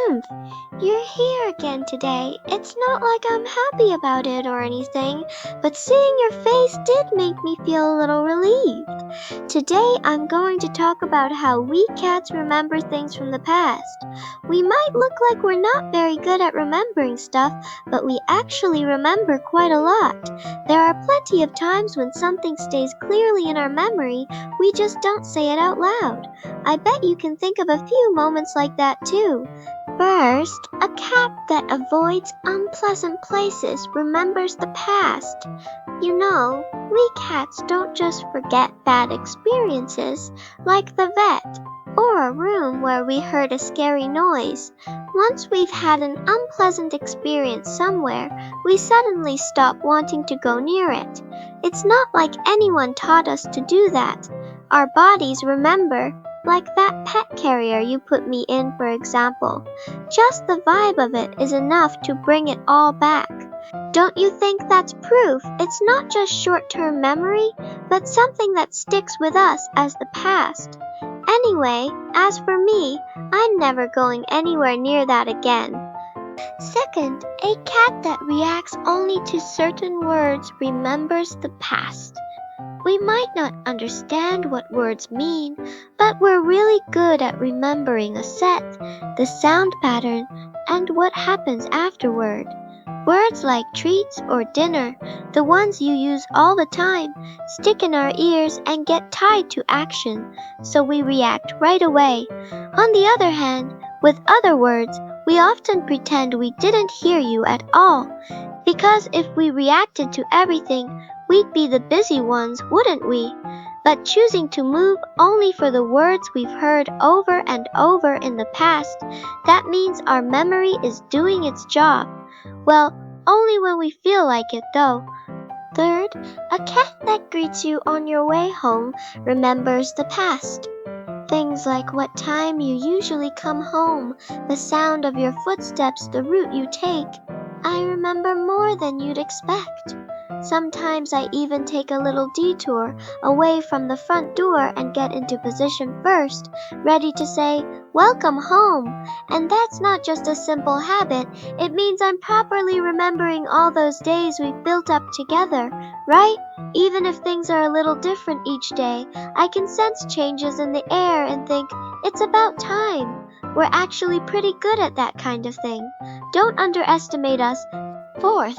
Humph, you're here again today. It's not like I'm happy about it or anything, but seeing your face did make me feel a little relieved. Today I'm going to talk about how we cats remember things from the past. We might look like we're not very good at remembering stuff, but we actually remember quite a lot. There are plenty of times when something stays clearly in our memory, we just don't say it out loud. I bet you can think of a few moments like that too. First, a cat that avoids unpleasant places remembers the past. You know, we cats don't just forget bad experiences, like the vet, or a room where we heard a scary noise. Once we've had an unpleasant experience somewhere, we suddenly stop wanting to go near it. It's not like anyone taught us to do that. Our bodies remember, like that pet carrier you put me in, for example. Just the vibe of it is enough to bring it all back. Don't you think that's proof it's not just short-term memory, but something that sticks with us as the past? Anyway, as for me, I'm never going anywhere near that again. Second, a cat that reacts only to certain words remembers the past. We might not understand what words mean, but we're really good at remembering a set, the sound pattern, and what happens afterward. Words like treats or dinner, the ones you use all the time, stick in our ears and get tied to action, so we react right away. On the other hand, with other words, we often pretend we didn't hear you at all, because if we reacted to everything, we'd be the busy ones, wouldn't we? But choosing to move only for the words we've heard over and over in the past, that means our memory is doing its job. Well, only when we feel like it though. Third, a cat that greets you on your way home remembers the past. Things like what time you usually come home, the sound of your footsteps, the route you take. I remember more than you'd expect. Sometimes I even take a little detour away from the front door and get into position first, ready to say, "Welcome home." And that's not just a simple habit, it means I'm properly remembering all those days we've built up together, right? Even if things are a little different each day, I can sense changes in the air and think, it's about time. We're actually pretty good at that kind of thing. Don't underestimate us. Fourth,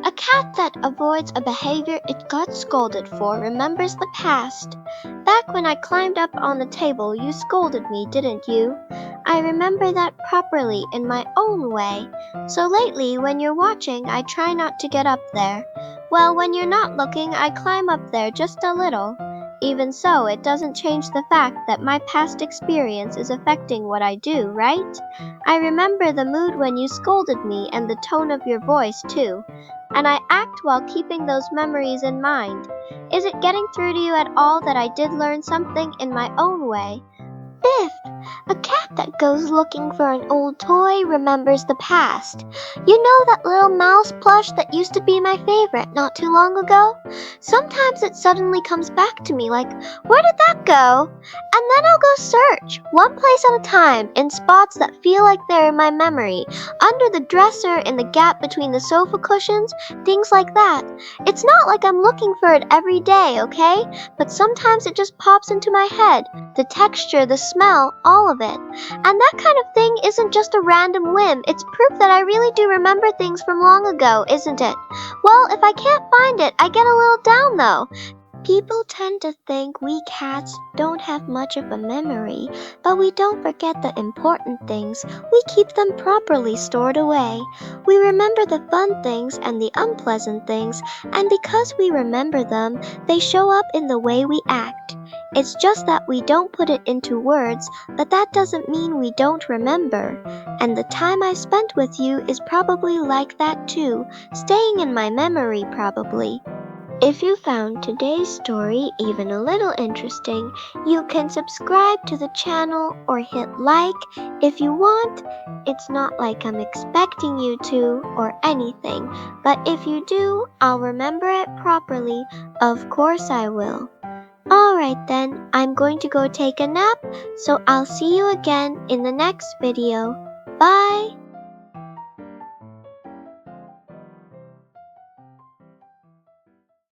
a cat that avoids a behavior it got scolded for remembers the past. Back when I climbed up on the table, you scolded me, didn't you? I remember that properly in my own way. So lately, when you're watching, I try not to get up there. Well, when you're not looking, I climb up there just a little. Even so, it doesn't change the fact that my past experience is affecting what I do, right? I remember the mood when you scolded me and the tone of your voice, too. And I act while keeping those memories in mind. Is it getting through to you at all that I did learn something in my own way? Fifth, a cat that goes looking for an old toy remembers the past. You know that little mouse plush that used to be my favorite not too long ago? Sometimes it suddenly comes back to me like, where did that go? And then I'll go search, one place at a time, in spots that feel like they're in my memory, under the dresser, in the gap between the sofa cushions, things like that. It's not like I'm looking for it every day, okay? But sometimes it just pops into my head. The texture, the smell, all of it. And that kind of thing isn't just a random whim, it's proof that I really do remember things from long ago, isn't it? Well, if I can't find it, I get a little down though. People tend to think we cats don't have much of a memory, but we don't forget the important things. We keep them properly stored away. We remember the fun things and the unpleasant things, and because we remember them, they show up in the way we act. It's just that we don't put it into words, but that doesn't mean we don't remember. And the time I spent with you is probably like that too, staying in my memory probably. If you found today's story even a little interesting, you can subscribe to the channel or hit like if you want. It's not like I'm expecting you to or anything, but if you do, I'll remember it properly. Of course I will. Alright then, I'm going to go take a nap, so I'll see you again in the next video. Bye!